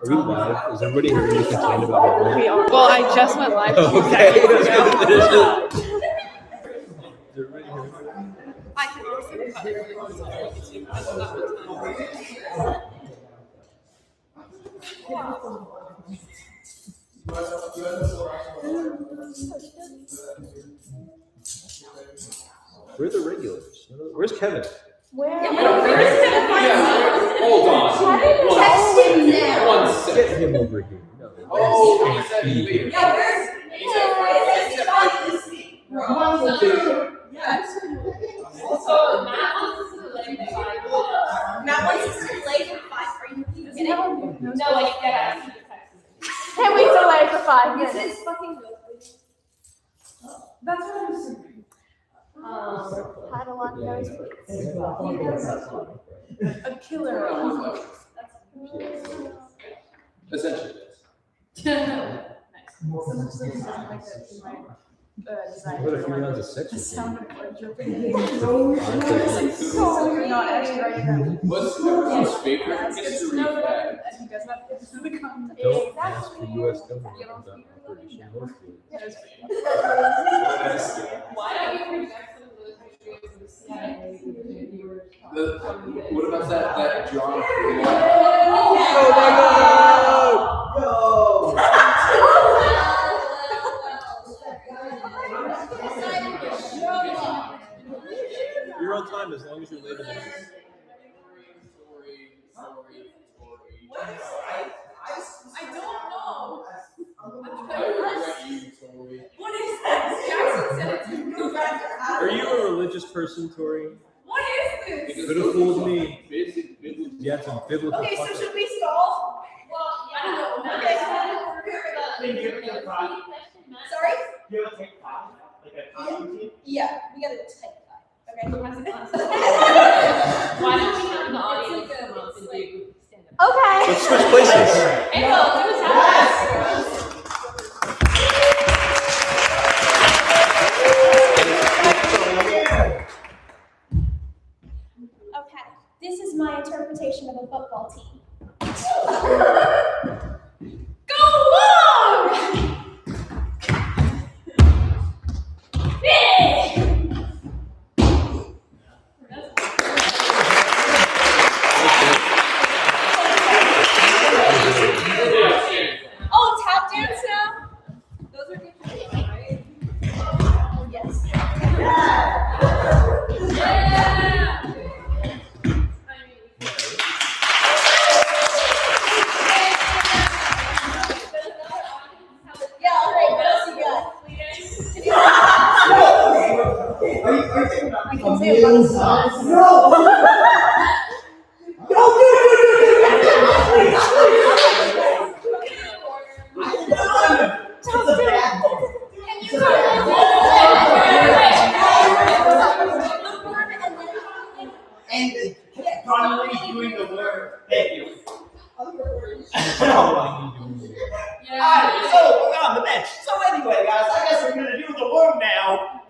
Are we live? Is everybody hearing me complain about it? We are. Well, I just went live 2 Okay. seconds ago. Is everybody hearing me? I can also cut it really close on YouTube. That's not much Where are the regulars? Where's Kevin? Where? Hold on. Text him now. One second. Get him over here. No. Oh, he said he He said yes. Also, Matt wants us to delay for 5 minutes. Matt wants us to delay for 5 minutes. No, like, get out. Can we delay for 5 minutes? Is this fucking good? That's what I'm saying. Had a lot of noise. A killer. Essentially, What a few rounds of sex? Sound of like dripping. So you're not actually writing that. what's everyone's favorite It's good history to know fact? that he does not get to the content. Don't ask the U.S. government about Operation Northfield. Why don't you reject some of those histories of the CIA? What about that John? Oh my God! You're on time as long as you're late enough. I don't know. What is this? Jackson said it to me. Are you a religious person, Tori? What is this? Could have fooled me. You had some biblical. Okay, so should we stall? Well, I don't know. Sorry? You have a take 5? Like a comedy? Yeah, we gotta take 5. Okay. why don't we have the audience come up and do stand up? Okay. Let's switch places. Angel, do a sound. Okay. This is my interpretation of a football team. Go long! Big! Oh, tap dance now? Those are good, right? Yes. Yeah, all right, what else you got? I can say about the And Connery doing the word. Thank you. So we're on the bench. So anyway, guys, I guess we're gonna do the worm now.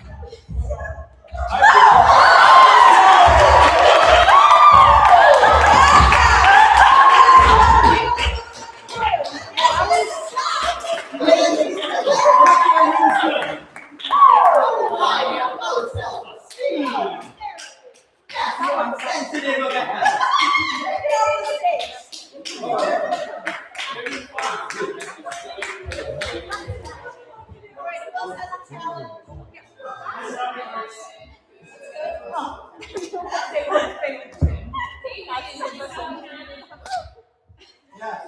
Sensitive about that.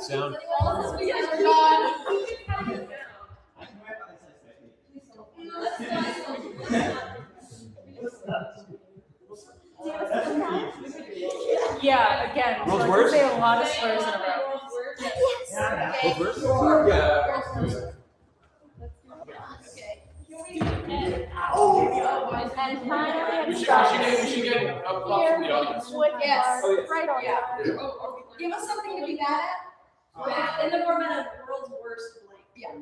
Sound. Yeah, again, Those so I words? say a lot of slurs in a row. Go first? Yeah. And finally, We should get applause from the audience. yes, Oh, yes. right on. Yeah. Give us something to be mad at. In the format of world's worst blank. Yeah.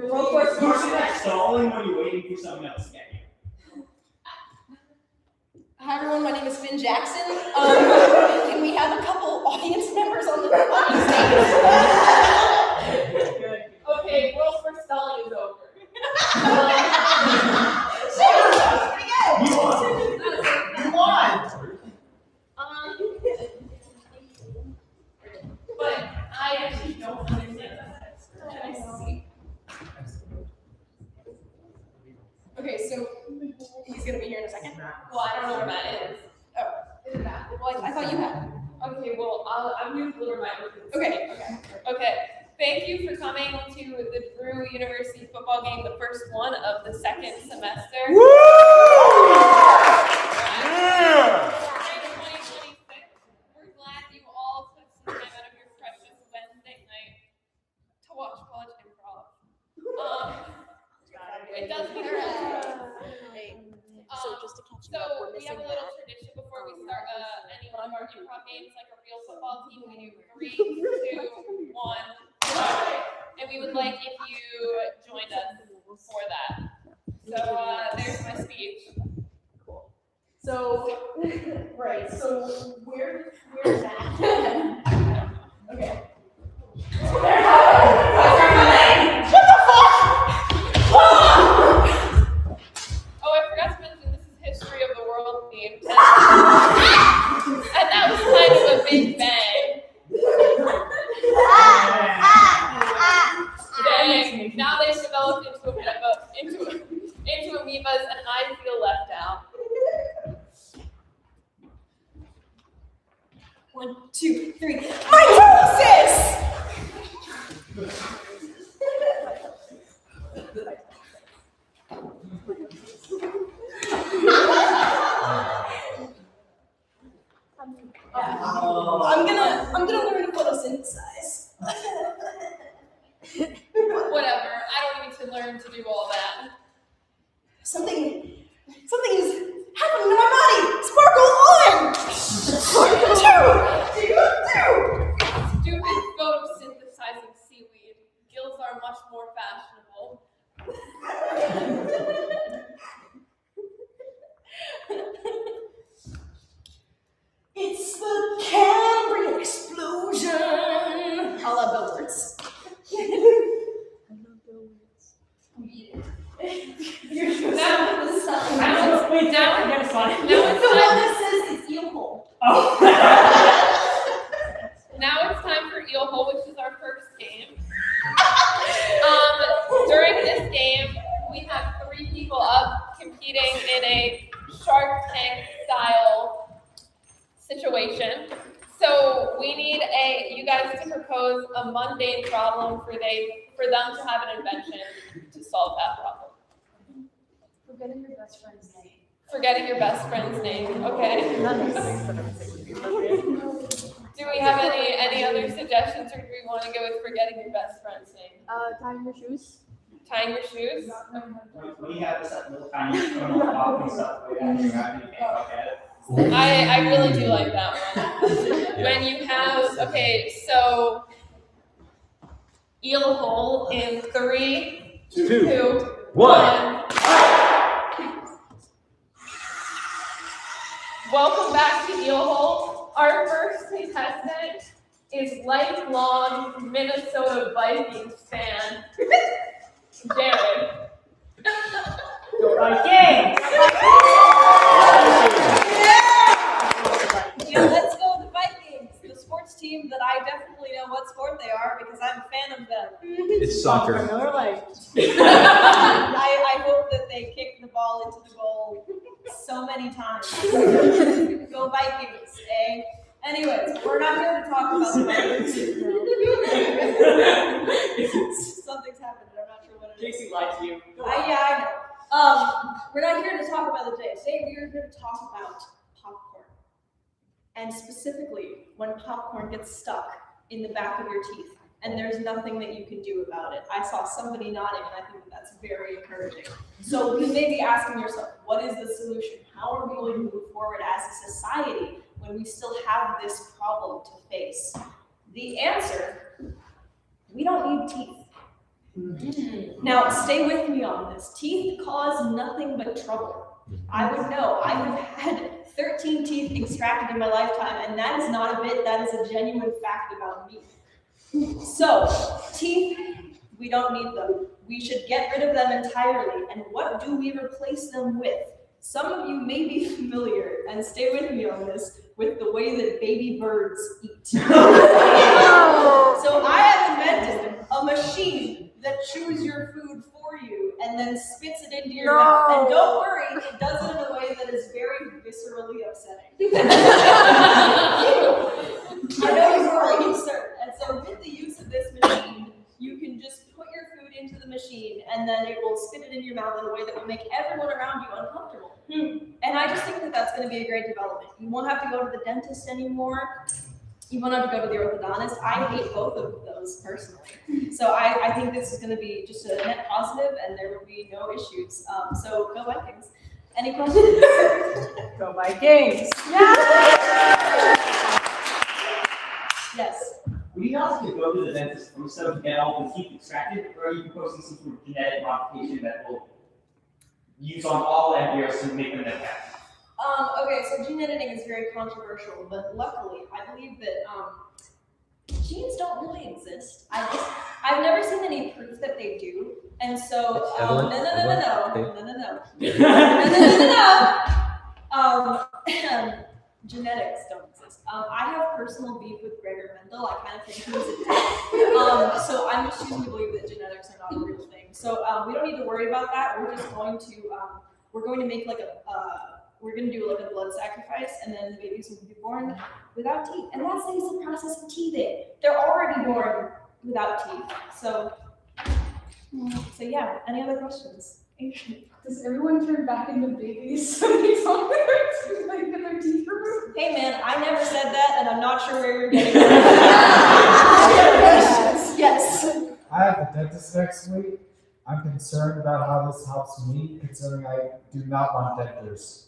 World's worst. You should like stalling when you're waiting for someone else to get you. Hi everyone, my name is Finn Jackson. Can we have a couple audience members on the stage? I actually don't understand that. Can I see? Okay, so he's gonna be here in a second. Well, I don't know where that is. Is it that? Well, I thought you had. Okay, well, I'm going to deliver my own. Okay. Okay. Thank you for coming to the Drew University football game, the first one of the second semester. Woo! Yeah! Spring 2026. We're glad you all took some time out of your precious Wednesday night to watch college improv. It does So just to catch you So up, we're we have missing a little that. tradition before we start any one of our improv games, like a real football team. We do 3, 2, 1, and we would like if you joined us for that. So there's my speech. Cool. So, right. So where's that? Okay. Oh, I forgot to mention this is history of the world themed. And that was kind of a big bang. Dang. Now they've developed into amoebas, and I feel left out. 1, 2, 3. Mitosis! I'm gonna learn to photosynthesize. Whatever. I don't need to learn to do all that. Something is happening to my body. Sparkle on. Stupid photosynthesizing seaweed. Gills are much more fashionable. It's the Cambrian explosion. I love billboards. Now it's The one that says it's eel hole. Now it's time for Eel Hole, which is our first game. During this game, we have 3 people up competing in a Shark Tank style situation. So we need you guys to propose a mundane problem for them to have an invention to solve that problem. Forgetting your best friend's name. Forgetting your best friend's name, okay? Do we have any other suggestions, or do we want to go with forgetting your best friend's name? Tying your shoes. Tying your shoes? We have this little tiny pop and stuff. We actually have to look at it. I really do like that one. When you have, okay, so eel hole in 3, 2, 1. Welcome back to Eel Hole. Our first contestant is lifelong Minnesota Vikings fan, Jared. Vikings! Yeah, let's go the Vikings, the sports team that I definitely know what sport they are because I'm a fan of them. It's soccer. I hope that they kick the ball into the goal so many times. Go Vikings, eh? Anyways, we're not here to talk about the Vikings. Something's happened, I'm not sure what it is. Casey lied to you. I know. We're not here to talk about the day. Today we are here to talk about popcorn. And specifically, when popcorn gets stuck in the back of your teeth and there's nothing that you can do about it. I saw somebody nodding and I think that's very encouraging. So you may be asking yourself, what is the solution? How are we going to move forward as a society when we still have this problem to face? The answer, we don't need teeth. Now, stay with me on this. Teeth cause nothing but trouble. I would know. I have had 13 teeth extracted in my lifetime, and that is not a bit, that is a genuine fact about me. So, teeth, we don't need them. We should get rid of them entirely. And what do we replace them with? Some of you may be familiar, and stay with me on this, with the way that baby birds eat. So your food for you and then spits it into your mouth. And don't worry, it does it in a way that is very viscerally upsetting. I know you were really concerned. And so with the use of this machine, you can just put your food into the machine and then it will spit it into your mouth in a way that will make everyone around you uncomfortable. And I just think that that's going to be a great development. You won't have to go to the dentist anymore. You won't have to go to the orthodontist. I hate both of those personally. So I think this is going to be just a net positive and there will be no issues. So go Vikings. Any questions? Go Vikings. Yes. Will you also go to the dentist also to get all the teeth extracted, or are you proposing some sort of genetic modification that will use on all embryos to make them intact? Okay, so gene editing is very controversial, but luckily, I believe that genes don't really exist. I've never seen any proof that they do, and so genetics don't exist. I have personal beef with Gregor Mendel. I kind of think he was a dick. So I'm just choosing to believe that genetics are not a real thing. So we don't need to worry about that. We're just going to make like we're going to do like a blood sacrifice, and then the babies will be born without teeth. And that saves the process of teething. They're already born without teeth. So yeah, any other questions? Does everyone turn back into babies so they don't get their teeth removed? Hey man, I never said that, and I'm not sure where you're getting it. Yes. I have a dentist next week. I'm concerned about how this helps me, considering I do not want dentures.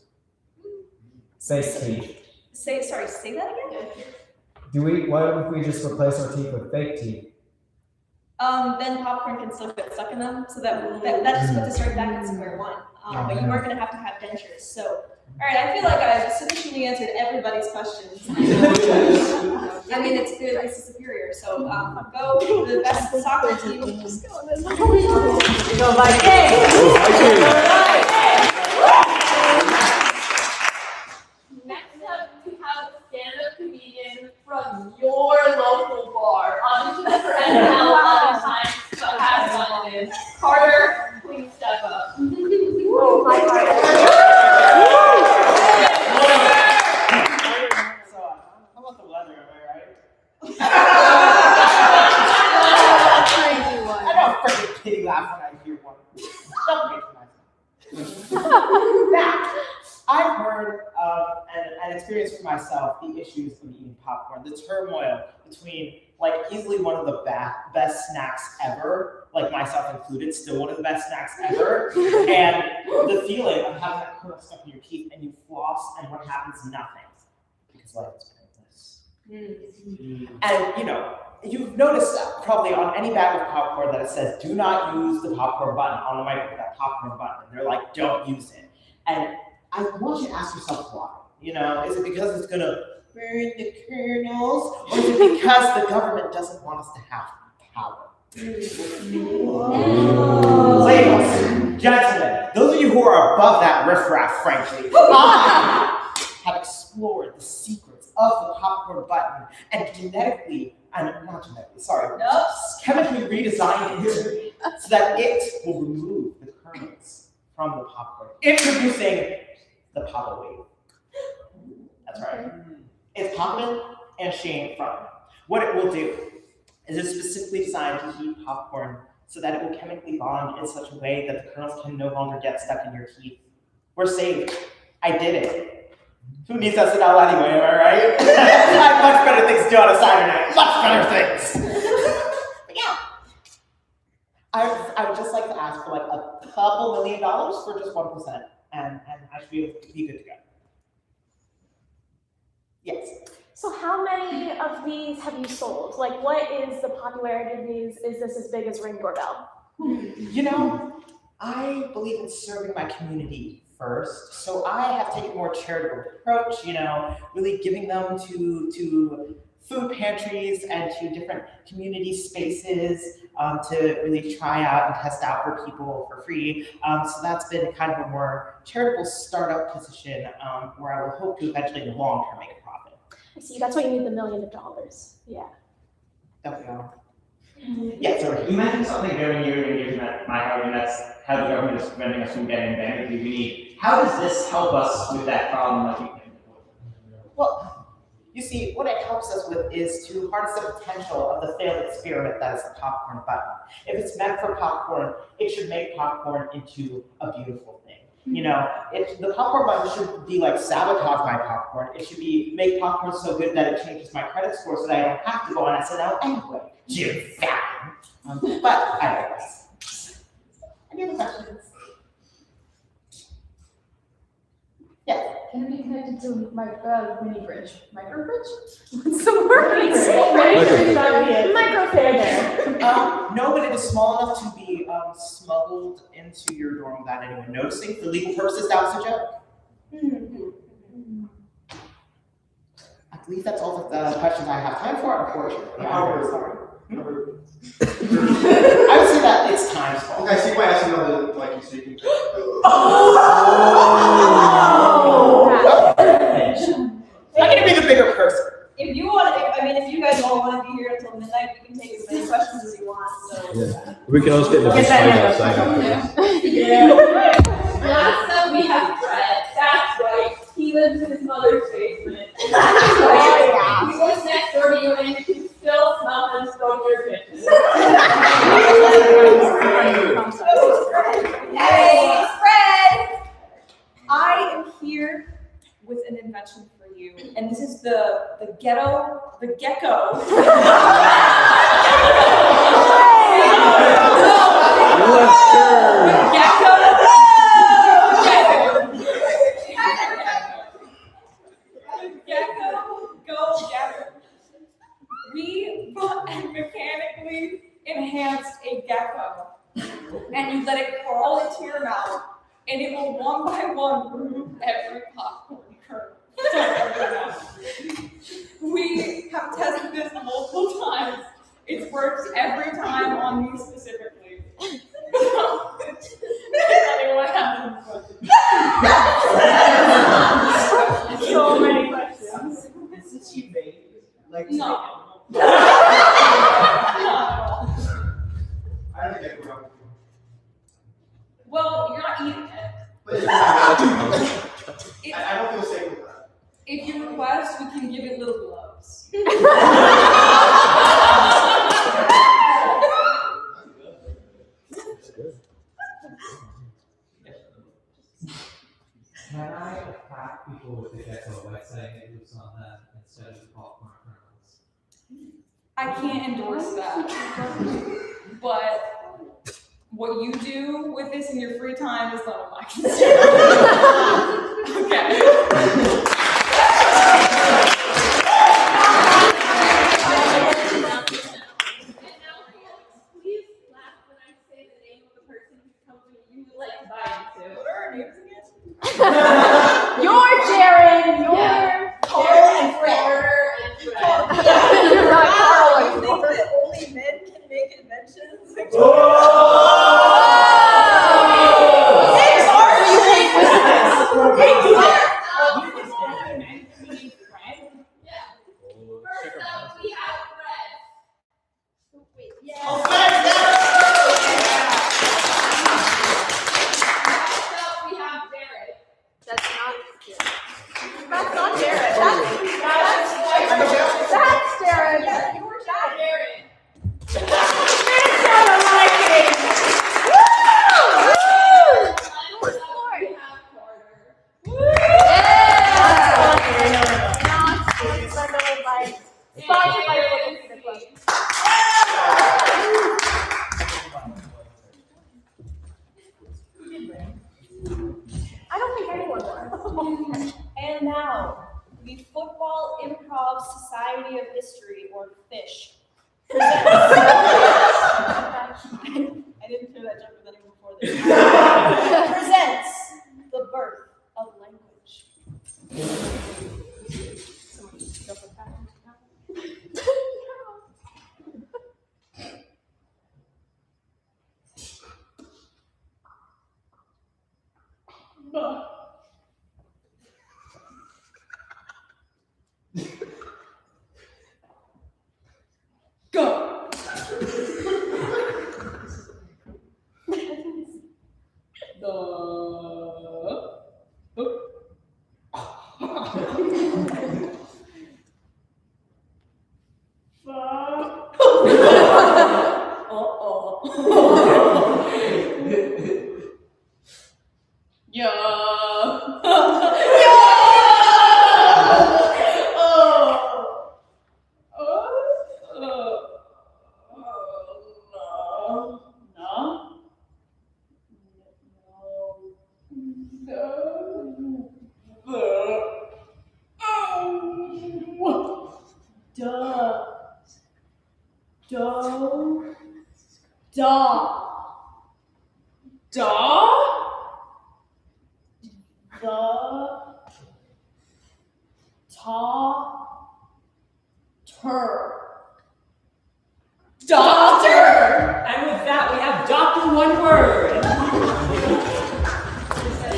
Say teeth. Say that again? What if we just replace our teeth with fake teeth? Then popcorn can still get stuck in them, so that just puts us right back at square one. But you aren't going to have dentures. So, all right, I feel like I've sufficiently answered everybody's questions. I mean, it's clear this is superior. So go to the best soccer team. Go Vikings. Next up, we have a stand-up comedian from your local bar. Auditions for NFL a lot of times, but has one it is. Carter, please step up. Oh, hi, Carter. So, how about the weather, am I right? Crazy one. I know a freaking kitty laugh when I hear one. Don't make myself. Now, I've heard of and experienced for myself the issues of eating popcorn, the turmoil between like easily one of the best snacks ever, like myself included, still one of the best snacks ever, and the feeling of having that kernel stuck in your teeth and you floss and what happens? Nothing. Because life is pointless. And you've noticed that probably on any bag of popcorn that it says, do not use the popcorn button on the microwave, that popcorn button. They're like, don't use it. And I want you to ask yourself why. Is it because it's going to burn the kernels? Or is it because the government doesn't want us to have power? Ladies, gentlemen, those of you who are above that riffraff, frankly, I have explored the secrets of the popcorn button and chemically redesigned it so that it will remove the kernels from the popcorn. Introducing the Papa Wave. That's right. It's popping and shame from. What it will do is it's specifically designed to heat popcorn so that it will chemically bond in such a way that the kernels can no longer get stuck in your teeth. We're saved. I did it. Who needs SNL anyway, am I right? I have much better things to do on a Saturday night. Much better things. But yeah. I would just like to ask for like a couple $1 million for just 1%. And I should be good to go. Yes. So how many of these have you sold? Like, what is the popularity of these? Is this as big as Ring Doorbell? I believe in serving my community first. So I have taken a more charitable approach, really giving them to food pantries and to different community spaces to really try out and test out for people for free. So that's been kind of a more charitable startup position where I will hope to eventually in the long term make a profit. I see. That's why you need the $1 million. Yeah. There we go. Yeah, sorry. You mentioned something very near and dear to my heart, and that's how the government is preventing us from getting the energy we need. How does this help us with that problem? Like you mentioned before? Well, you see, what it helps us with is to harness the potential of the failed experiment that is the popcorn button. If it's meant for popcorn, it should make popcorn into a beautiful thing. You know, the popcorn button should be like sabotage my popcorn. It should be make popcorn so good that it changes my credit score so that I don't have to go on SNL anyway. Jim Fallon. But I digress. Any other questions? Yes. Can it be connected to mini fridge? Micro fridge? What's the word? Micro fair there. No, but it is small enough to be smuggled into your dorm without anyone noticing. For legal purposes, that was a joke. I believe that's all the questions I have time for, unfortunately. I'm very sorry. I would say that it's time's fault. Okay, see why I asked you about the like you speaking. I'm gonna be the bigger person. If you want, if you guys all want to be here until midnight, we can take as many questions as you want, so. Yeah. We can always get the big fight outside. Last up, we have Fred. That's right. He lives in his mother's basement. He lives next door to you, and you can still smell him smoke your kitchen. Hey, Fred! I am here with an invention for you, and this is the gecko. The gecko. Go getter. We mechanically enhanced a gecko, and you let it crawl into your mouth, and it will one by one remove every popcorn kernel. We have tested this multiple times. It's worked every time on me specifically. Anyone have any questions? So many questions. Since you made like No. I don't think I can remember. Well, you're not eating it. But I don't feel safe with that. If you request, we can give it little gloves. Can I attack people with the gecko by saying it lives on them instead of the popcorn kernels? I can't endorse that. But what you do with this in your free time is none of my concern. Okay. Please laugh when I say the name of the person whose company you would like to buy into. What are our names again? You're Jared. You're Carl and Fred. You're not Carl You anymore. think that only men can make inventions? First up, we have Fred. Next up, we have Jared. That's not Jared. That's Jared. Yeah, you were Jared. It's not like it. Last up, we have Carter. Sponsored by the local theater club. I don't think anyone won. And now, the Football Improv Society of History, or FISH, presents. I didn't hear that joke with anyone before this. Presents the birth of language. Someone just go for that. Go. Da. Da? The. Ta. Tur. Doctor! And with that, we have Dr. One Word.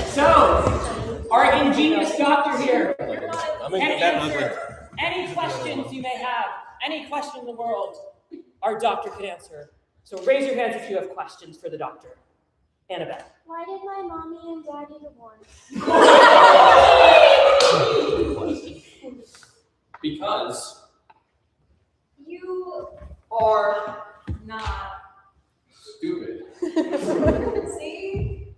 So, our ingenious doctor here can answer any questions you may have, any question in the world, our doctor can answer. So raise your hands if you have questions for the doctor. Annabelle. Why did my mommy and daddy divorce? Because You are not. stupid. See?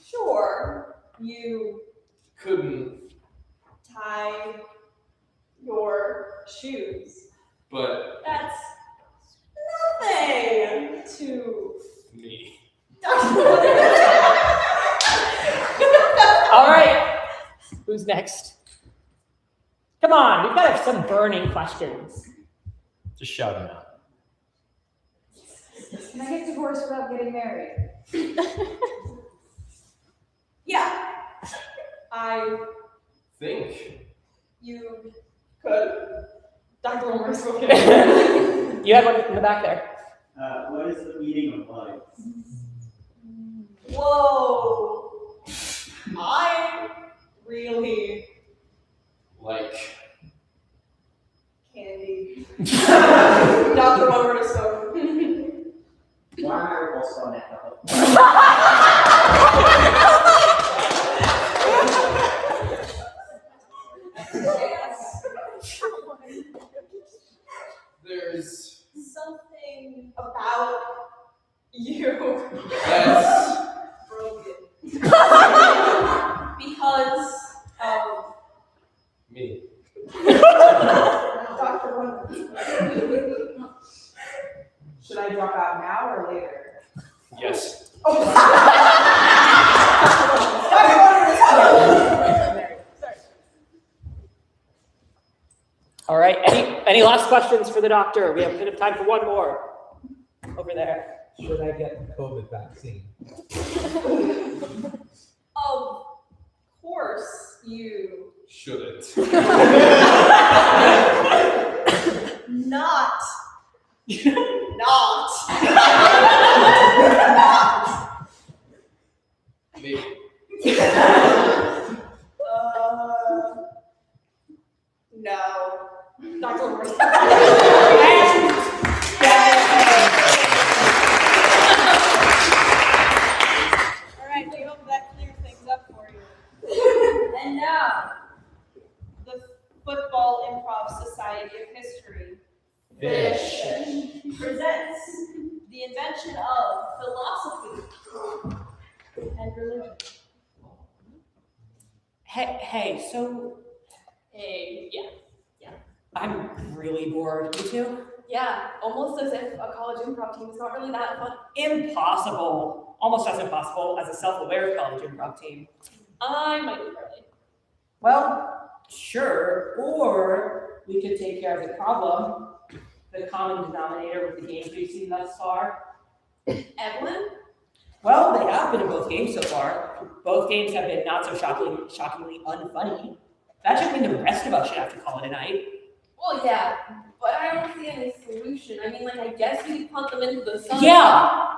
Sure, you Couldn't, tie your shoes. but That's nothing to. me. All right. Who's next? Come on, we've got to have some burning questions. Just shout them out. Can I get divorced without getting married? Yeah. I. Think. You could. Dr. Wilmer's spoken. You have one in the back there. What is the meaning of life? Whoa. I really Like. candy. Dr. Wilmer is spoken. Why am I also on that? There's. Something about you That's. broken. Because of Me. Dr. Wilmer. Should I drop out now or later? Yes. All right. Any last questions for the doctor? We have a bit of time for one more. Over there. Should I get the COVID vaccine? Of course you Shouldn't. not. Maybe. No. Dr. Wilmer. Alright, we hope that clears things up for you. And now, the Football Improv Society of History presents the invention of philosophy and religion. Hey, so Hey, yeah. I'm really bored. You too? Yeah, almost as if a college improv team is not really that fun. Impossible. Almost as impossible as a self-aware college improv team. I might be early. Well, sure. Or we could take care of the problem, the common denominator with the games we've seen thus far. Evelyn? Well, they have been in both games so far. Both games have been not so shockingly unfunny. That should mean the rest of us should have to call it a night. Well, yeah, but I don't see any solution. I mean, like, I guess we could punt them into the sun. Yeah!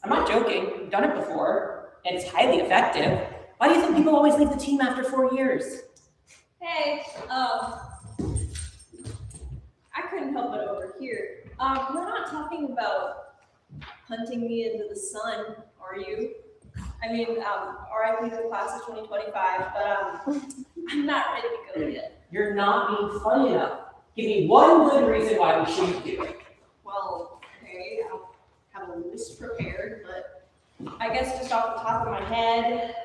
I'm not joking. We've done it before, and it's highly effective. Why do you think people always leave the team after 4 years? Hey, I couldn't help but overhear. You're not talking about punting me into the sun, are you? I mean, RIP to the class of 2025, but I'm not ready to go yet. You're not being funny enough. Give me one good reason why we shouldn't do it. Well, okay, I don't have a list prepared, but I guess just off the top of my head,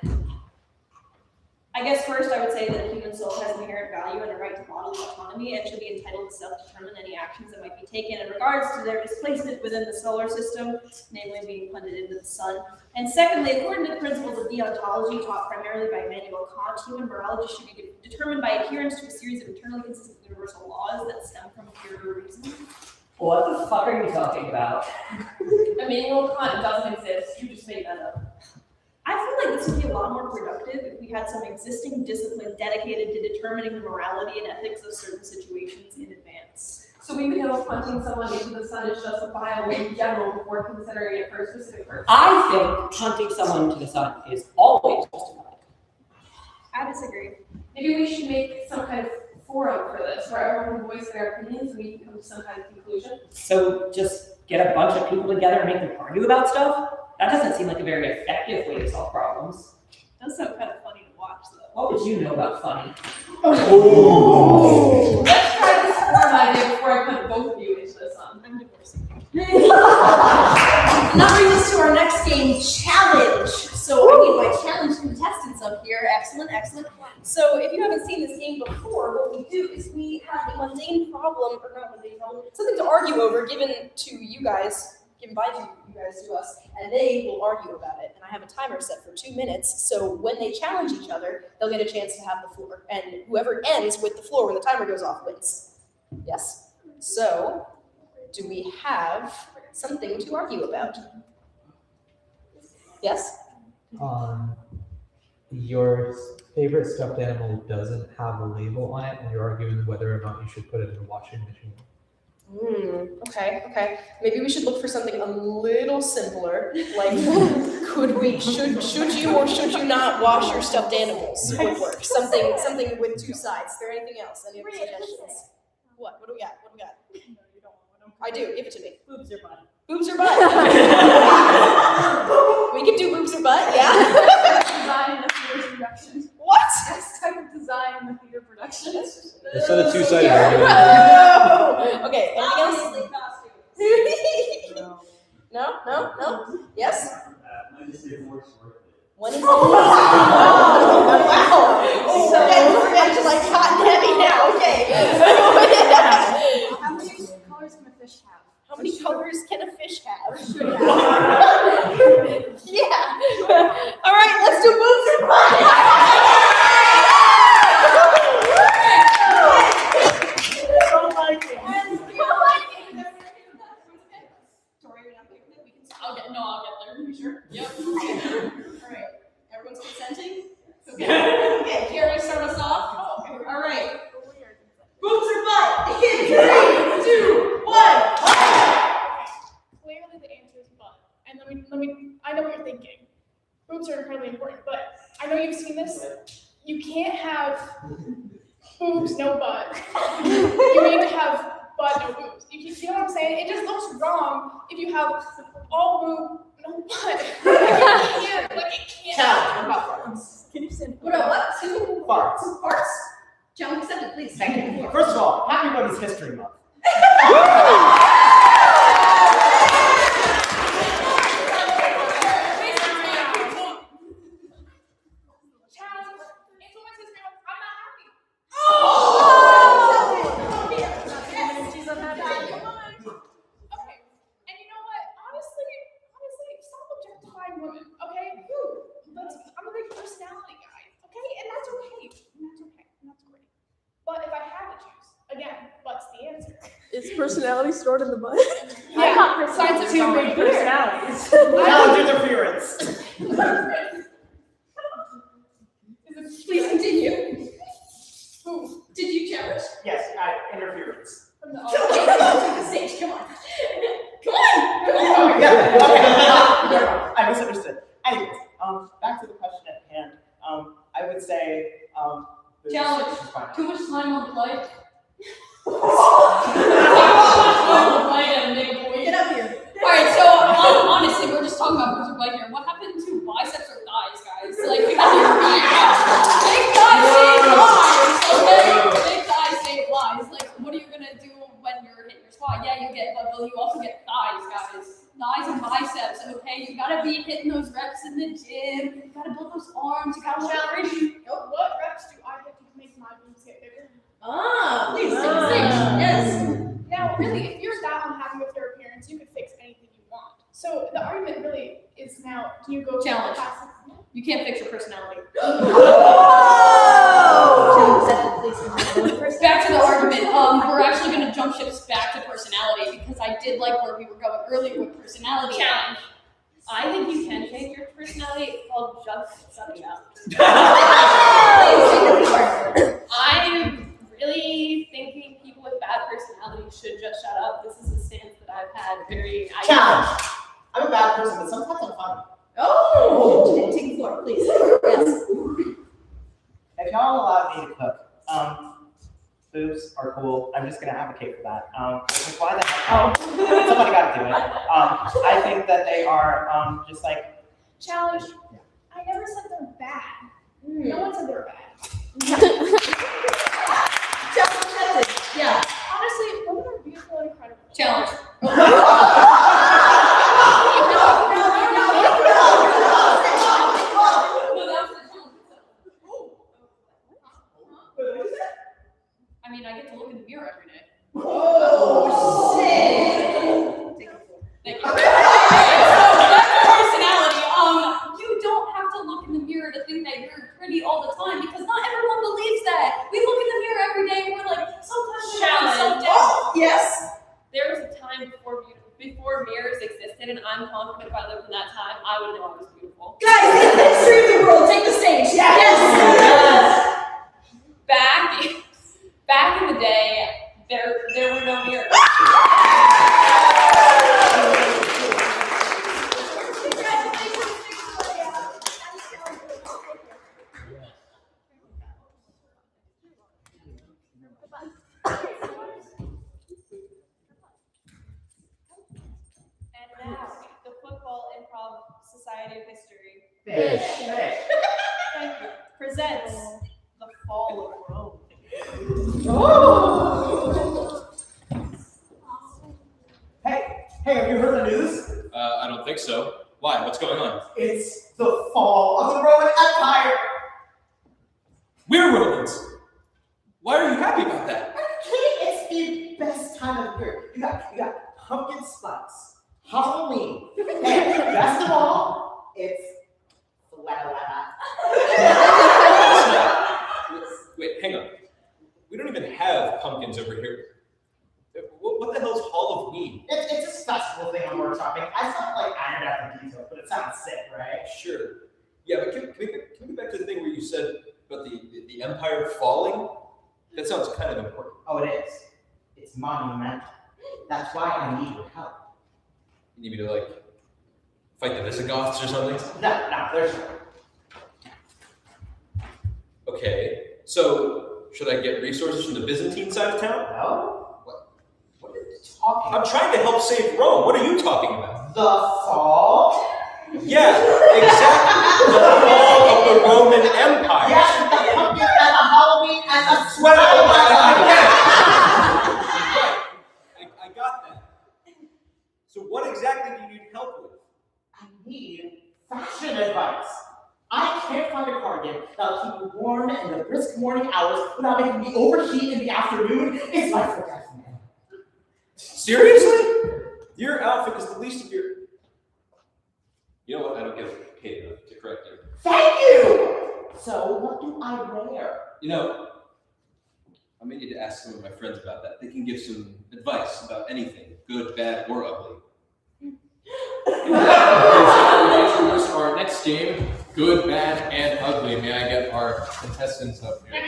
I guess first I would say that a human soul has inherent value and a right to bodily autonomy and should be entitled to self-determine any actions that might be taken in regards to their displacement within the solar system, namely being punted into the sun. And secondly, according to the principles of deontology taught primarily by Immanuel Kant, human morality should be determined by adherence to a series of internally consistent universal laws that stem from pure What the fuck are you talking about? Immanuel Kant doesn't exist. You just made that up. I feel like this would be a lot more productive if we had some existing discipline dedicated to determining the morality and ethics of certain situations in advance. So we would know if punching someone into the sun is justifiable in general before considering it for a specific person. I think hunting someone to the sun is always justified. I disagree. Maybe we should make some kind of forum for this, where everyone can voice their opinions and we can come to some kind of conclusion. So just get a bunch of people together and make them argue about stuff? That doesn't seem like a very effective way to solve problems. That does sound kind of funny to watch, though. What would you know about funny? Oh. Let's try this forum idea before I put both of you into the sun. I'm divorcing you. Now brings us to our next game, challenge. So I need my challenge contestants up here. Excellent, excellent. So if you haven't seen this game before, what we do is we have a mundane problem, or not mundane problem, something to argue over given to you guys, given by you guys to us, and they will argue about it. And I have a timer set for 2 minutes, so when they challenge each other, they'll get a chance to have the floor. And whoever ends with the floor when the timer goes off wins. Yes? So, do we have something to argue about? Yes? Your favorite stuffed animal doesn't have a label on it, and you're arguing whether or not you should put it in a washing machine. Okay. Maybe we should look for something a little simpler, like should you or should you not wash your stuffed animals would work. Something with 2 sides. Is there anything else? Any other suggestions? What do we got? I do, give it to me. Boobs or butt? Boobs or butt? We can do boobs or butt, yeah. Design in the theater production. What? Next type of design in the theater production. Instead of two-sided argument. Okay, anything else? No. No? Yes? When is divorce worth it? When is it? Oh, wow. So we're getting like hot and heavy now, okay. How many colors can a fish have? How many colors can a fish have? Or should have? Yeah. All right, let's do boobs and butt. I'll get there. You sure? Yep. All right, everyone's consenting? Okay, Jerry, start us off. All right. Boobs or butt? In 3, 2, 1. Clearly the answer is butt. And let me I know what you're thinking. Boobs are incredibly important, but I know you've seen this. You can't have boobs, no butt. You need to have butt, no boobs. You know what I'm saying? It just looks wrong if you have all boob, no butt. It can't. Challenge. What about farts? Can you send? What? Excuse me? Farts. Farts? Challenge accepted, please. Thank you. First of all, happy Women's History Month. Is personality stored in the butt? Yeah, thought signs of two big personalities. Challenge interference. Please continue. Who? Did you challenge? Yes, interference. From the audience. Take the stage, come on. Come on! Yeah, okay. I misunderstood. Anyways, back to the question at hand. I would say, Challenge. Too much time on play. Get up here. Alright, so honestly, we're just talking about boobs or butt here. What happened to biceps or thighs, guys? Like, big thighs save lives, okay? Big thighs save lives. Like, what are you gonna do when you're hitting your squat? Yeah, you get butt, but you also get thighs, guys. Thighs and biceps, okay? You gotta be hitting those reps in the gym. You gotta build those arms. You gotta look pretty. What reps do I hit to make my boobs get bigger? Please take the stage. Yes. Now, really, if you're that unhappy with your appearance, you could fix anything you want. So the argument really is now, do you go Challenge. past You can't fix your personality. Challenge accepted, please. Back to the argument. We're actually gonna jump ships back to personality because I did like where we were going earlier with personality. Challenge. I think you can change your personality. It's called just shutting up. I'm really thinking people with bad personalities should just shut up. This is a stance that I've had very. Challenge. I'm a bad person, but sometimes I'm fun. Oh, take the floor, please. Yes. If y'all allow me to cook, boobs are cool. I'm just gonna advocate for that. Because why the heck? Somebody gotta do it. I think that they are just like Challenge. I never said they're bad. No one said they were bad. Challenge. Yeah. Honestly, women are beautiful and incredible. Challenge. I mean, I get to look in the mirror every day. Oh, shit. Thank you. So that's personality. You don't have to look in the mirror to think that you're pretty all the time because not everyone believes that. We look in the mirror every day and we're like, sometimes we have self-doubt. Yes. There was a time before mirrors existed, and I'm confident if I lived in that time, I would know I was beautiful. Guys, it's the history of the world. Take the stage. Yes. Back in the day, there were no mirrors. And now, the Football Improv Society of History. fish. Thank you. Presents the fall of Rome. Hey, have you heard the news? I don't think so. Why? What's going on? It's the fall of the Roman Empire. We're Romans. Why are you happy about that? It's the best time of year. You got pumpkin spice, Halloween, and best of all, it's Wait, hang on. We don't even have pumpkins over here. What the hell is Halloween? It's a festival thing I'm workshopping. I sound like ironed out the details, but it sounds sick, right? Sure. Yeah, but can we get back to the thing where you said about the empire falling? That sounds kind of important. Oh, it is. It's monumental. That's why I need your help. You need me to, like, fight the Visigoths or something? No, there's Okay, so should I get resources from the Byzantine side of town? no. What are you talking I'm about? trying to help save Rome. What are you talking about? The fall? Yeah, exactly. The fall of the Roman Empire. Yes, the pumpkin and the Halloween and the Well, I got that. So what exactly do you need help with? I need fashion advice. I can't find a cardigan that'll keep me warm in the brisk morning hours without making me overheat in the afternoon. It's life or death, man. Seriously? Your outfit is the least of your... You know what? I don't get paid enough to correct you. Thank you! So, what do I wear? You know, I may need to ask some of my friends about that. They can give some advice about anything, good, bad, or ugly. Introduce our next game, Good, Bad, and Ugly. May I get our contestants up here?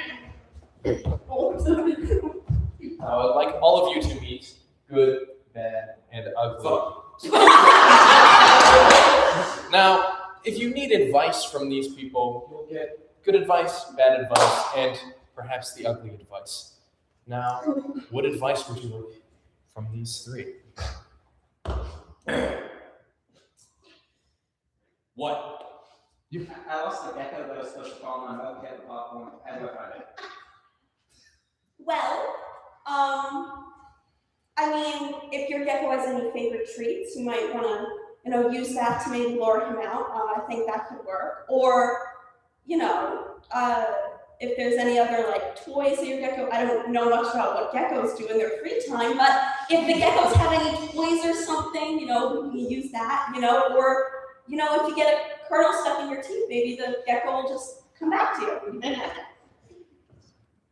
I would like all of you to meet Good, Bad, and Ugly. Now, if you need advice from these people, you'll get good advice, bad advice, and perhaps the ugly advice. Now, what advice would you like from these three? What? I lost the gecko that I was supposed to call and I'm about to get the popcorn. How do I find it? Well, I mean, if your gecko has any favorite treats, you might want to, use that to maybe lure him out. I think that could work. Or, if there's any other toys that your gecko, I don't know much about what geckos do in their free time, but if the geckos have any toys or something, you can use that, or, if you get a kernel stuck in your teeth, maybe the gecko will just come back to you.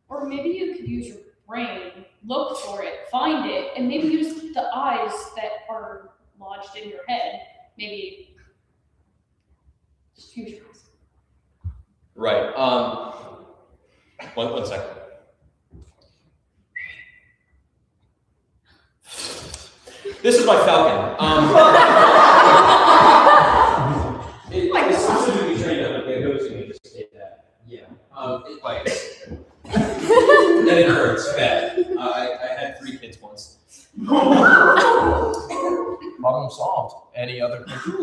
Or maybe you could use your brain look for it, find it, and maybe use the eyes that are lodged in your head. Maybe just future eyes. Right. One second. This is my falcon. It's specifically trained up with geckos, and you just take that. Yeah. It bites. And it hurts bad. I had 3 kids once. Problem solved. Any other questions?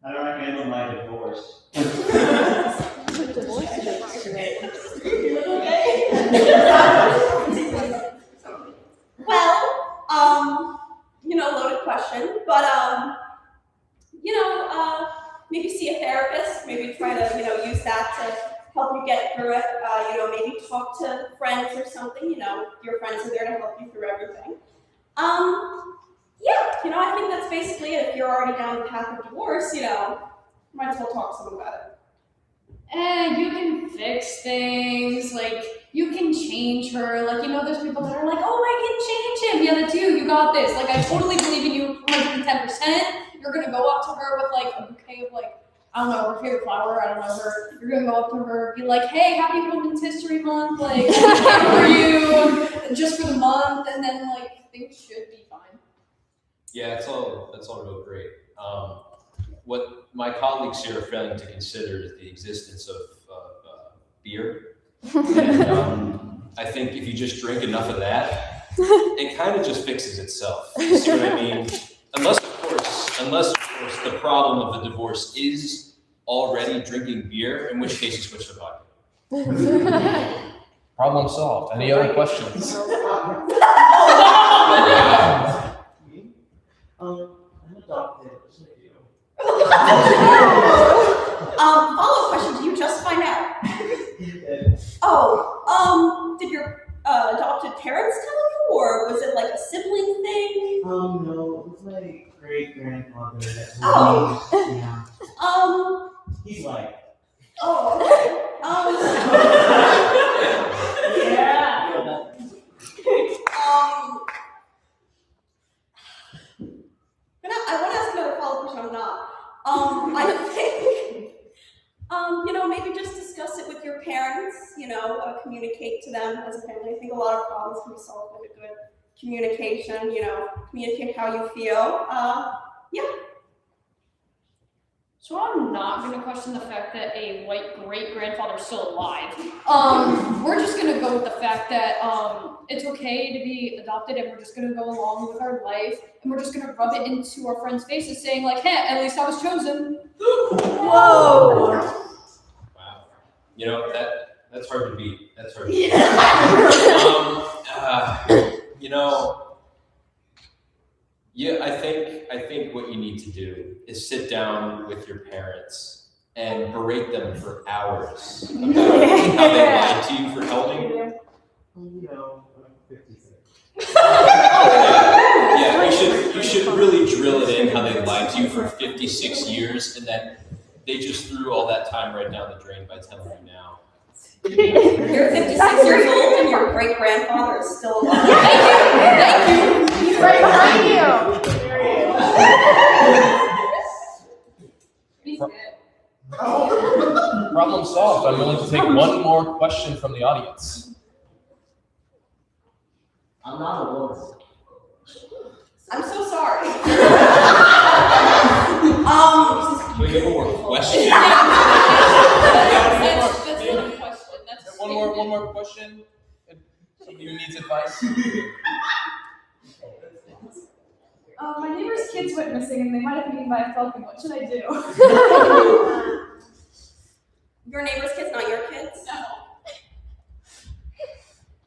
How do I handle my divorce? Well, loaded question, but maybe see a therapist, maybe try to, use that to help you get through it. Maybe talk to friends or something, your friends are there to help you through everything. I think that's basically it. If you're already down the path of divorce, might as well talk to someone about it. You can fix things, like, you can change her, like, there's people that are like, oh, I can change him, yeah, that's you got this, like, I totally believe in you 110%, you're gonna go up to her with, like, a bouquet of, like, I don't know, her favorite flower, I don't know her, you're gonna go up to her, be like, hey, happy Women's History Month, like, for you, just for the month, and then, like, things should be fine. Yeah, that's all real great. What my colleagues here are failing to consider is the existence of beer. And I think if you just drink enough of that, it kind of just fixes itself. You see what I mean? Unless, of course, the problem of the divorce is already drinking beer, in which case you switch to vodka. Problem solved. Any other questions? I'm adopted. Follow-up question, did you just find out? Did your adopted parents tell you, or was it like a sibling thing? No, it was my great-grandfather that told me. Yeah. He's like, yeah. I want to ask another follow-up question, I'm not. I think, maybe just discuss it with your parents, communicate to them as a family. I think a lot of problems can be solved with a good communication, communicate how you feel. Yeah. So I'm not going to question the fact that a white great-grandfather is still alive. We're just going to go with the fact that it's okay to be adopted, and we're just going to go along with our life, and we're just going to rub it into our friends' faces saying like, hey, at least I was chosen. Whoa! Wow. That's hard to beat. That's hard to beat. I think what you need to do is sit down with your parents and berate them for hours about how they lied to you for helping. I'm 56. Yeah, you should really drill it in how they lied to you for 56 years, and then they just threw all that time right down the drain by telling you now. You're 56 years old and your great-grandfather is still alive. Thank you. He's right behind you. Problem solved. I'm willing to take one more question from the audience. I'm not a woman. I'm so sorry. Can we get one more question? That's not a question. That's One more question. Somebody who needs advice. My neighbor's kids went missing and they might have been eaten by a falcon. What should I do? Your neighbor's kids, not your kids? No.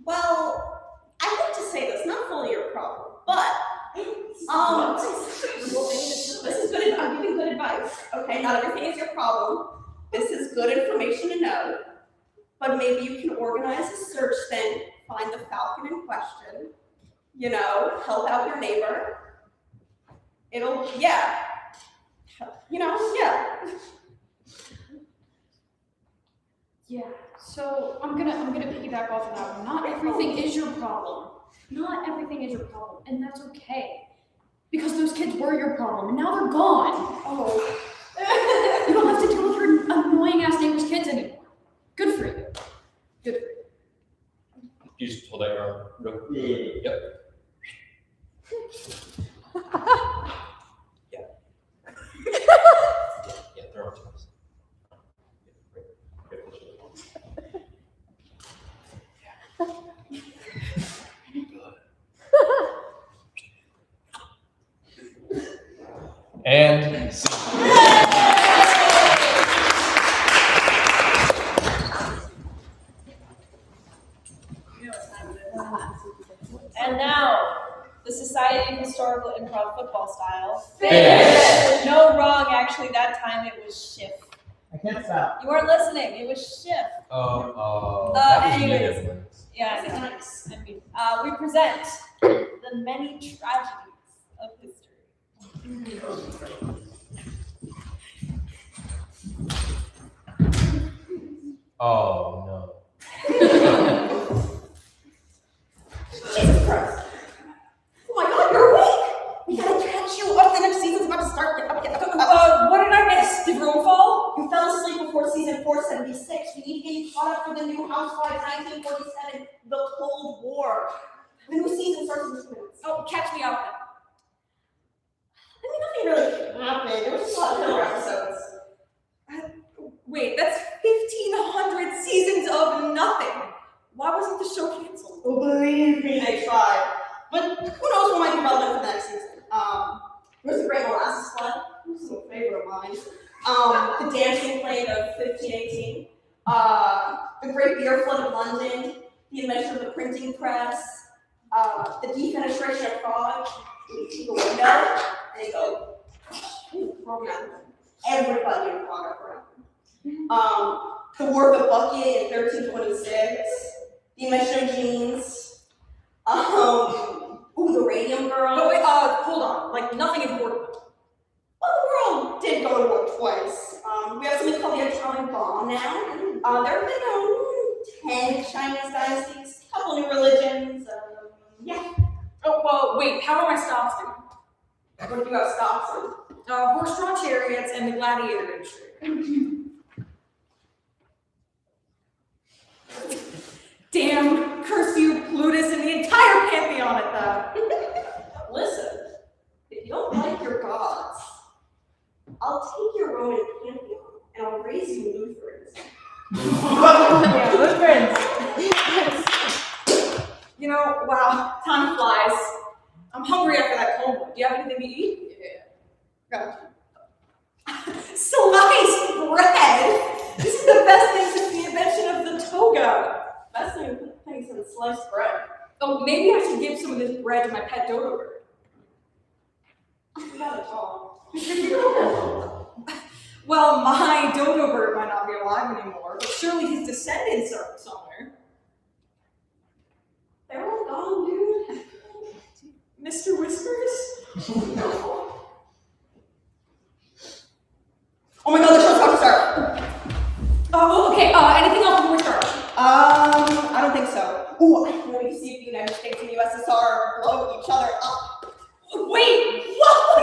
Well, I hate to say this, not fully your problem, but this is good. I'm giving good advice. Okay, not everything is your problem. This is good information to know. But maybe you can organize a search thing, find the falcon in question. Help out your neighbor. Yeah. Yeah, so I'm gonna piggyback off of that one. Not everything is your problem. Not everything is your problem, and that's okay. Because those kids were your problem, and now they're gone. Oh. You don't have to deal with your annoying ass neighbor's kids anymore. Good for you. Good for you. You just pull that your arm. Yep. Yeah. Yeah, throw it to us. And see. And now, the Society of Historical Improv football style. Finish. No, wrong. Actually, that time it was shift. I can't stop. You weren't listening. It was shift. That was anyways. negative. Yeah, I know. I mean, we present the many tragedies of history. Oh no. Jesus Christ. Oh my God, you're awake! We gotta catch you up. The next season's about to start. Get up. What did I miss? Did Rome fall? You fell asleep before season 476. We need to get you caught up for the new Housewives 1947, The Cold War. The new season starts in 2 minutes. Oh, catch me up. I mean, nothing really happened. There was just a lot of filler episodes. Wait, that's 1,500 seasons of nothing. Why wasn't the show canceled? Oh, believe me, they tried. But who knows what might be relevant for the next season. There's the Great Molasses Flood. This is a favorite of mine. The Dancing Plague of 1518. The Great Beer Flood of London. The invention of the printing press. The defenestration of Prague. You see the window, and you go, ooh, program. Everybody in Prague are program. The War of the Bucket in 1326. The invention of jeans. The Radium Girl. But wait, hold on. Like, nothing important. Well, the world did go to war twice. We have something called the atomic bomb now. There have been 10 Chinese dynasties, a couple new religions. Yeah. Oh, well, wait, how are my stocks doing? What do you have stocks in? Horse-drawn chariots and the gladiator industry. Damn, curse you, Plutus, and the entire pantheon at that. Listen, if you don't like your gods, I'll take your Roman pantheon and I'll raise you Lutherans. Yeah, Lutherans. You know, wow, time flies. I'm hungry after that coma. Do you have anything to eat? Yeah. Sliced bread! This is the best thing since the invention of the toga. Best thing since sliced bread. Oh, maybe I should give some of this bread to my pet dodo bird. Not at all. Well, my dodo bird might not be alive anymore, but surely his descendants are somewhere. They're all gone, dude. Mr. Whiskers? Oh my God, the show's about to start. Oh, okay. Anything else before we start? I don't think so. Ooh, I can't wait to see if the United States and USSR blow each other up. Wait, what? Who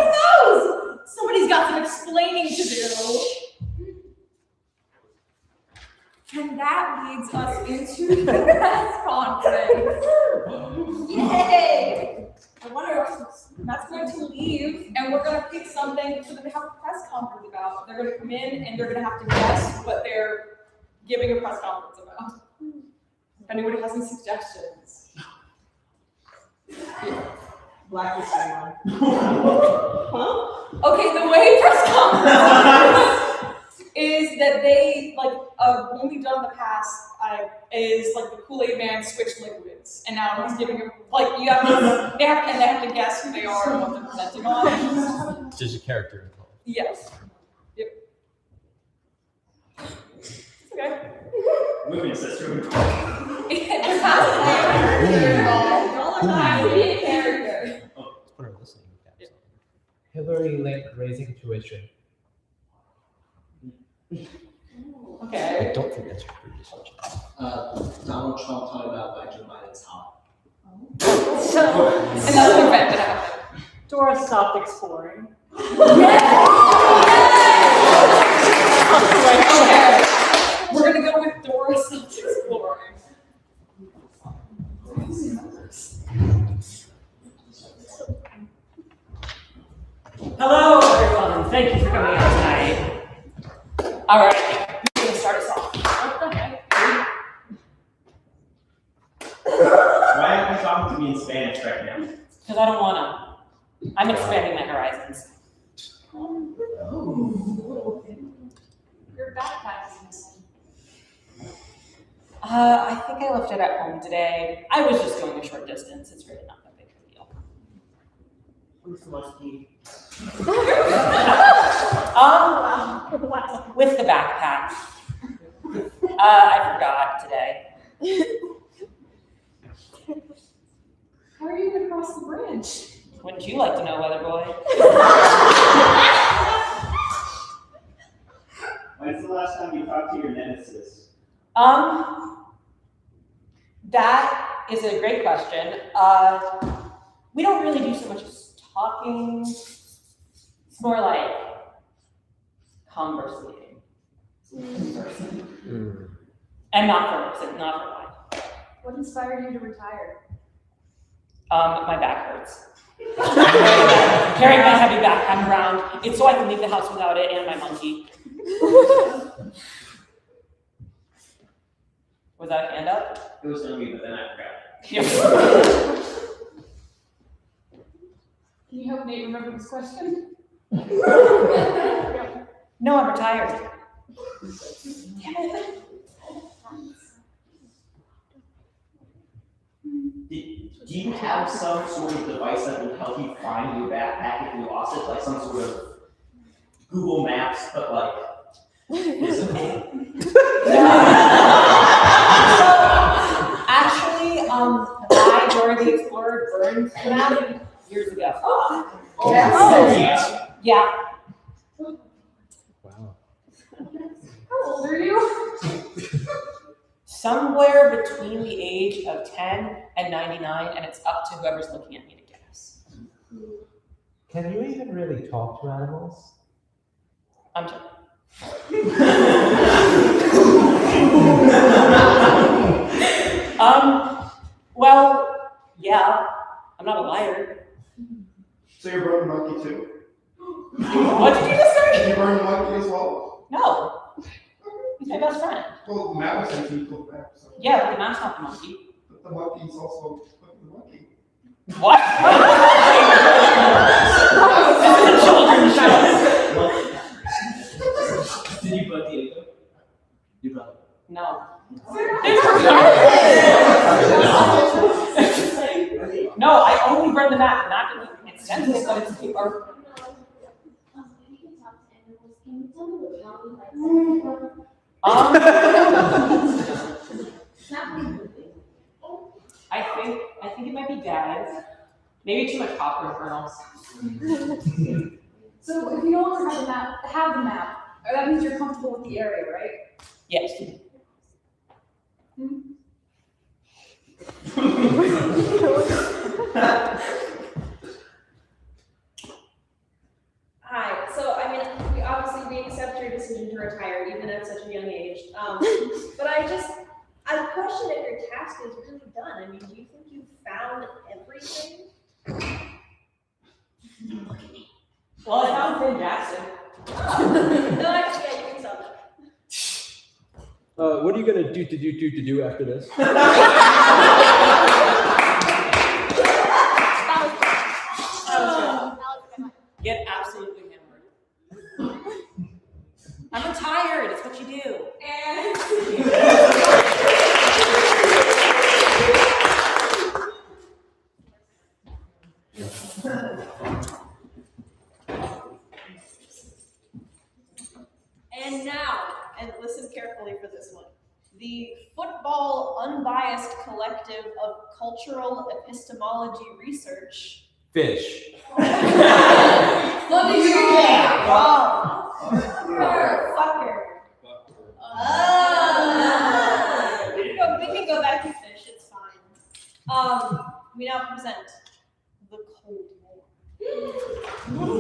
knows? Somebody's got some explaining to do. And that leads us into the press conference. Yay! I wonder if that's going to leave, and we're going to pick something for them to have a press conference about. They're going to come in, and they're going to have to guess what they're giving a press conference about. If anybody has any suggestions. Blackest anyone. Huh? Okay, the way press conference is that they, like, when we've done in the past, is like the Kool-Aid Man switched liquids, and now he's giving them, like, they have to guess who they are and what they're presenting on. It's just a character involved. Yes. Yep. Okay. Moving sister. It just has to be a character involved. It has to be a character. Let's put our listening caps on. Hillary Link raising tuition. Okay. I don't think that's your previous question. Donald Trump talking about why Joe Biden's hot. Another event that happened. Dora stopped exploring. Okay. We're gonna go with Dora stopped exploring. Hello, everyone. Thank you for coming out tonight. All right, who's gonna start us off? What the heck? Why aren't you talking to me in Spanish right now? Because I don't wanna. I'm expanding my horizons. Your backpack is missing. I think I left it at home today. I was just going a short distance. It's really not that big of a deal. Who's lucky? With the backpack. I forgot today. How are you gonna cross the bridge? Wouldn't you like to know, Weather Boy? When's the last time you talked to your nemesis? That is a great question. We don't really do so much talking. It's more like conversating. And not for why. What inspired you to retire? My back hurts. Carrying my heavy backpack around. It's so I can leave the house without it and my monkey. Was that a hand up? It was gonna be, but then I forgot. Can you help Nate remember this question? No, I'm retired. Do you have some sort of device that will help you find your backpack if you lost it? Like some sort of Google Maps, but like physical? Actually, I, Dora the Explorer, burned the map years ago. Yeah. Wow. How old are you? Somewhere between the age of 10 and 99, and it's up to whoever's looking at me to guess. Can you even really talk to animals? I'm well, yeah, I'm not a liar. So you burned the monkey too? What did you just say? Did you burn the monkey as well? No. He's my best friend. Well, the map was actually put back. So. Yeah, but the map's not the monkey. But the monkey's also the monkey. What? This is a children's show. Did you put Diego? You brought No. No, I only read the map, not it's sensitive, but it's or I think it might be Dad's. Maybe too much popcorn kernels. So if you no longer have the map, that means you're comfortable with the area, right? Yes. Hi. So, I mean, we accept your decision to retire, even at such a young age. But I question if your task is really done. I mean, do you think you've found everything? Well, I found Finn Jackson. No, actually, I think so. What are you gonna do after this? Get absolutely hammered. I'm retired. It's what you do. And now, and listen carefully for this one, the Football Unbiased Collective of Cultural Epistemology Research. Fish. Fucker. represent the Cold War.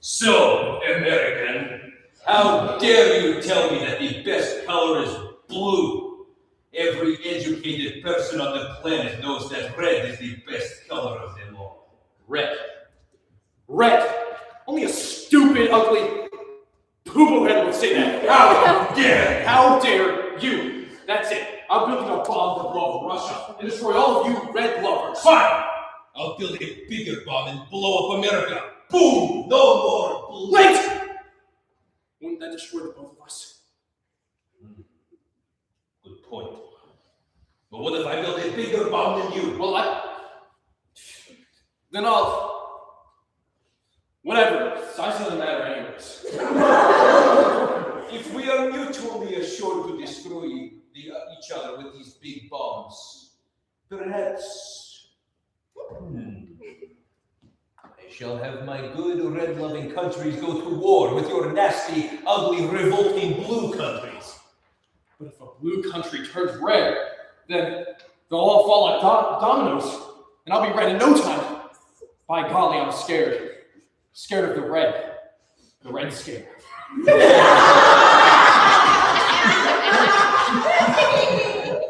So, American, how dare you tell me that the best color is blue? Every educated person on the planet knows that red is the best color of them all. Red. Red. Only a stupid, ugly, poo-poo head would say that. How dare? How dare you? That's it. I'm building a bomb to blow up Russia and destroy all of you red lovers. Fine! I'll build a bigger bomb and blow up America. Boom! No more blue. Wait! Wouldn't that destroy the both of us? Good point. But what if I build a bigger bomb than you? Well, then I'll... Whatever. Size doesn't matter anyways. If we are mutually assured to destroy each other with these big bombs, perhaps... I shall have my good red-loving countries go to war with your nasty, ugly, revolting blue countries. But if a blue country turns red, then they'll all fall like dominoes, and I'll be red in no time. By golly, I'm scared. Scared of the red. The red scare.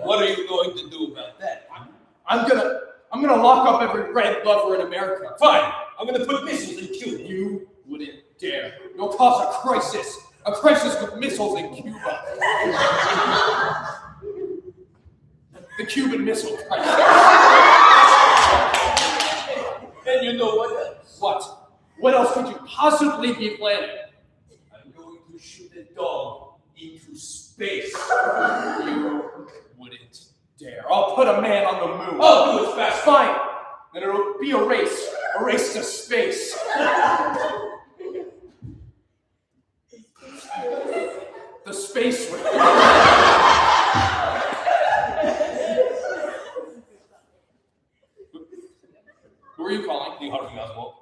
What are you going to do about that? I'm gonna lock up every red lover in America. Fine. I'm gonna put missiles in Cuba. You wouldn't dare. You'll cause a crisis. A crisis with missiles in Cuba. The Cuban Missile Crisis. And you know what else? What? What else could you possibly be planning? I'm going to shoot a dog into space. You wouldn't dare. I'll put a man on the moon. I'll do it fast. Fine. Then it'll be a race. A race to space. The space race. Who are you calling? The Harvey Oswald.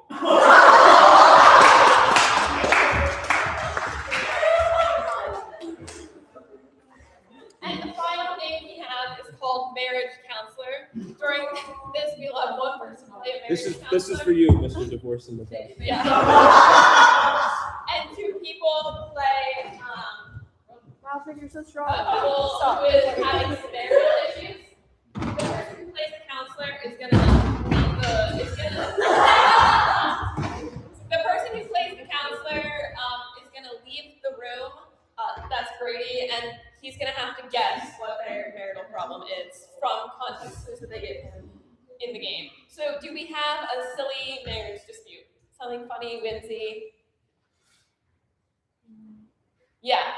And the final name we have is called marriage counselor. During this, we'll have one person play a marriage counselor. This is for you, Mr. Divorce in the Back. Yeah. And two people play Wow, you're so strong. people with having marital issues. The person who plays the counselor is gonna leave the person who plays the counselor is gonna leave the room. That's Brady, and he's gonna have to guess what their marital problem is from context clues that they give him in the game. So, do we have a silly marriage dispute? Something funny, whimsy? Yeah.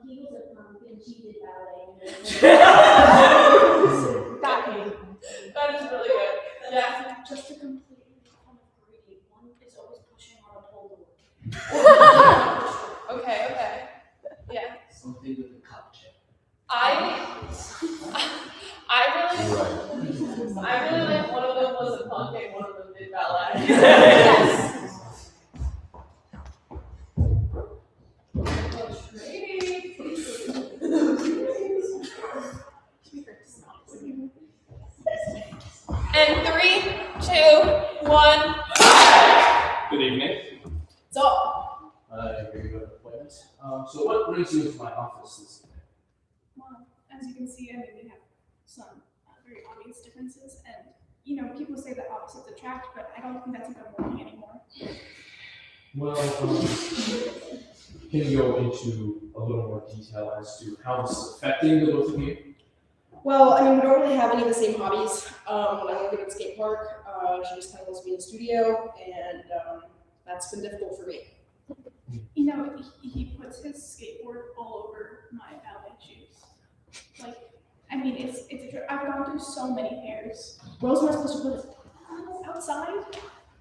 He was a punk and she did ballet. That is really good. Yeah. Just to completely become greedy, one is always pushing on a pole. Okay. Yeah. Something with the cup chip. I really like one of them was a punk and one of them did ballet. Yes. And 3, 2, 1. Good evening. So, I hear you have an appointment. So what brings you into my office this evening? Well, as you can see, I mean, we have some very obvious differences, and people say that opposites attract, but I don't think that's even working anymore. Well, can you go into a little more detail as to how this is affecting the both of you? Well, I mean, we don't really have any of the same hobbies. I don't live at skate park. She just kind of wants to be in the studio, and that's been difficult for me. He puts his skateboard all over my ballet shoes. Like, I mean, it's I've gone through so many pairs. Where else am I supposed to put it? Outside?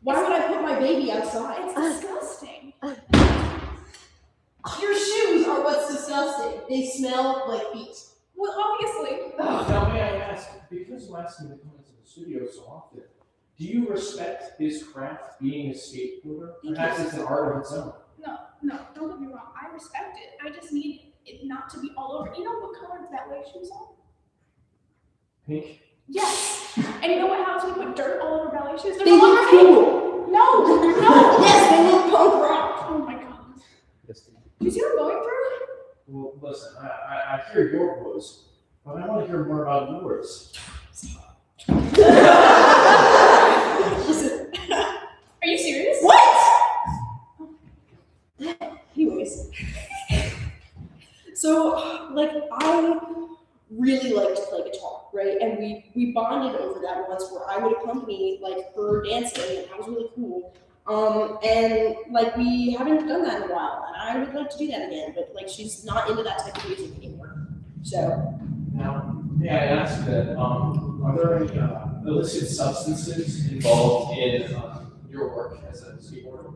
Why would I put my baby outside? It's disgusting. Your shoes are what's disgusting. They smell like feet. Well, obviously. Now, may I ask, because you ask me to come into the studio so often, do you respect his craft being a skateboarder? Perhaps it's an art of its own. No, don't get me wrong. I respect it. I just need it not to be all over. You know what color ballet shoes are? Pink? Yes. And you know what happens when we put dirt all over ballet shoes? They're They no longer look pink. cool. No. Yes, they look punk rock. Oh my god. Yes. Do you see what I'm going through? Well, listen, I hear your woes, but I want to hear more about yours. Are you serious? What? Anyways. So, like, I really like to play guitar, right? And we bonded over that once where I would accompany, like, her dancing, and that was really cool. And, like, we haven't done that in a while, and I would like to do that again, but, like, she's not into that type of music anymore. So. Now, may I ask that, are there any illicit substances involved in your work as a skateboarder?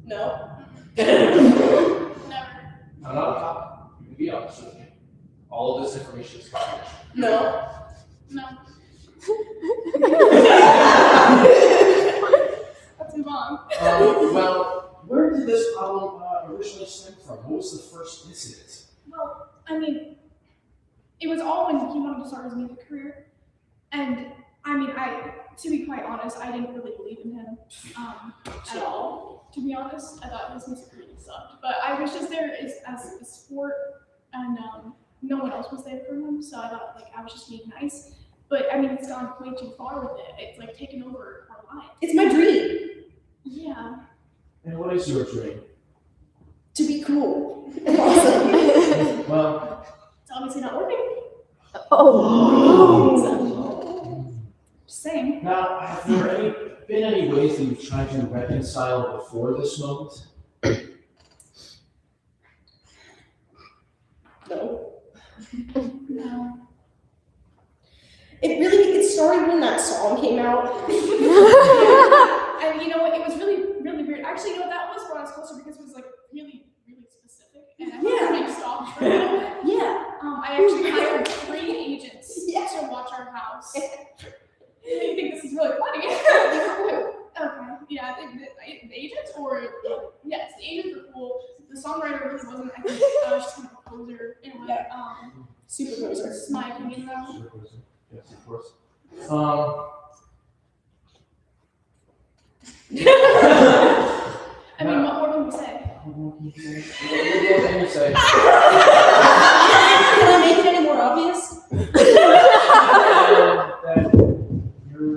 No. Never. I'm not a cop. You can be honest with me. All of this information is confidential. No. No. Let's move on. Well, where did this problem originally stem from? What was the first incident? Well, I mean, it was all when he wanted to start his music career. And I mean, to be quite honest, I didn't really believe in him at all. To be honest, I thought his music really sucked. But I was just there as a sport, and no one else was there for him. So I thought, like, I was just being nice. But I mean, it's gone way too far with it. It's like taken over our lives. It's my dream. Yeah. And what is your dream? To be cool. Awesome. Well, It's obviously not working. Just saying. now, have there been any ways that you've tried to reconcile before this moment? No. No. It started when that song came out. And you know what? It was really, really weird. Actually, you know what? That was brought us closer because it was like really, really specific. And I had to make stops for a little bit. Yeah. I actually hired 3 agents to watch our house. You think this is really funny? Okay. Yeah, the agents or yes, the agents were cool. The songwriter really wasn't. I think I was just kind of a poser in a way. Super poser. This is my opinion though. Super poser. Yes, of course. I mean, what more can we say? What can you say? Can I make it any more obvious? That your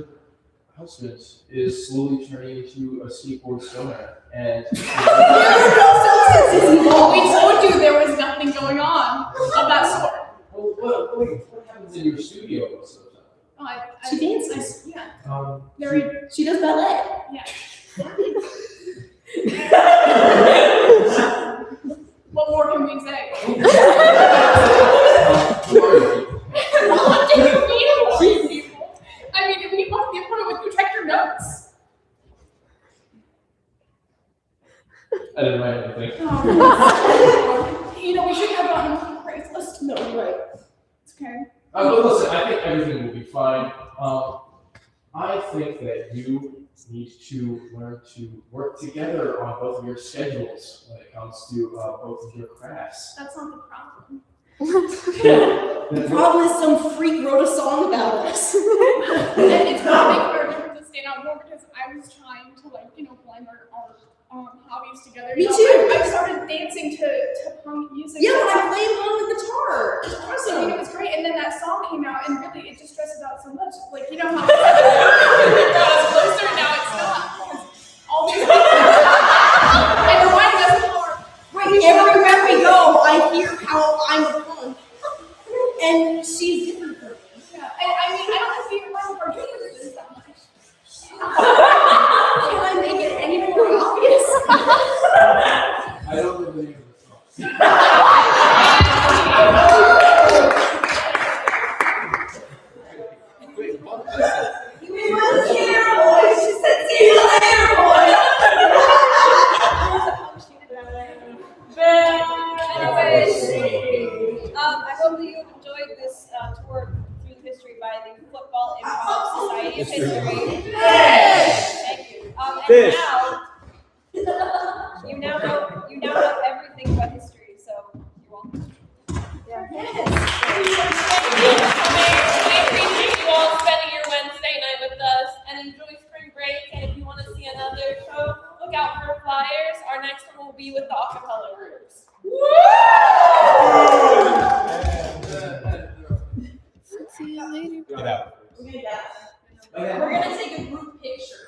husband is slowly turning into a skateboard stoner, and We told you there was nothing going on of that sort. what happens in your studio most of the time? Oh, She dances. Yeah. She does ballet. Yeah. What more can we say? What do you mean, who are you people? I mean, if you want to be in front of you, check your notes. I didn't write anything. You know, we should have gotten on the praise list. No, right. It's okay. But listen, I think everything will be fine. I think that you need to learn to work together on both of your schedules when it comes to both of your crafts. That's not the problem. The problem is some freak wrote a song about us. And it's gonna make our differences stand out more because I was trying to, like, you know, blend our hobbies together. Me You know, too. I started dancing to punk music. Yeah, but I played on the guitar. It's I awesome. mean, it was great, and then that song came out, and really, it just stresses out so much. Like, you know how it brought us closer, and now it's not. Because all these people, and reminding us of our. Right, everywhere we go, I hear how I'm a punk. And she's different from me. Yeah, and I mean, I don't have to even mind if our differences that much. Can I make it any more obvious? I don't know the name of the song. Wait, what was that? We will hear boys. She said, see you later, boys. I hope that you have enjoyed this tour through the history by the Football Improv Society of History. Thank you. And you now know everything about history, so you're welcome. Yes. be with the acapella groups. See you later. Get out. We're gonna take a group picture.